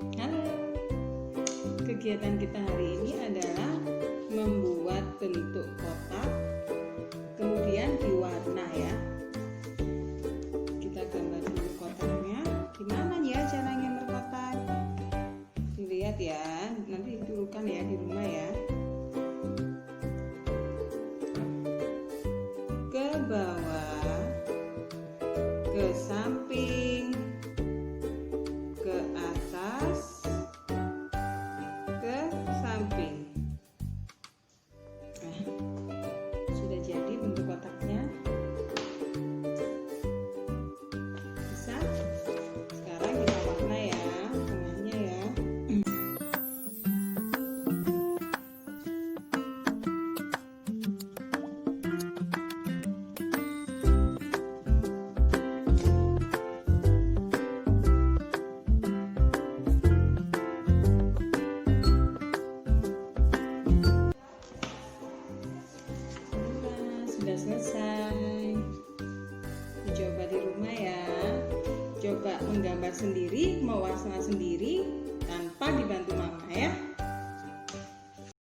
Halo. Kegiatan kita hari ini adalah membuat bentuk kotak, kemudian diwarna ya. Kita gambar dulu kotaknya. Gimana ya caranya berkotak? Dilihat ya, nanti diturukan ya di rumah ya. Ke bawah, ke samping, ke atas, ke samping. Nah, sudah jadi bentuk kotaknya. Bisa? Sekarang kita warna ya, tengahnya ya. Sudah selesai. Dicoba di rumah ya. Coba menggambar sendiri, mewarna sendiri tanpa dibantu mama ya.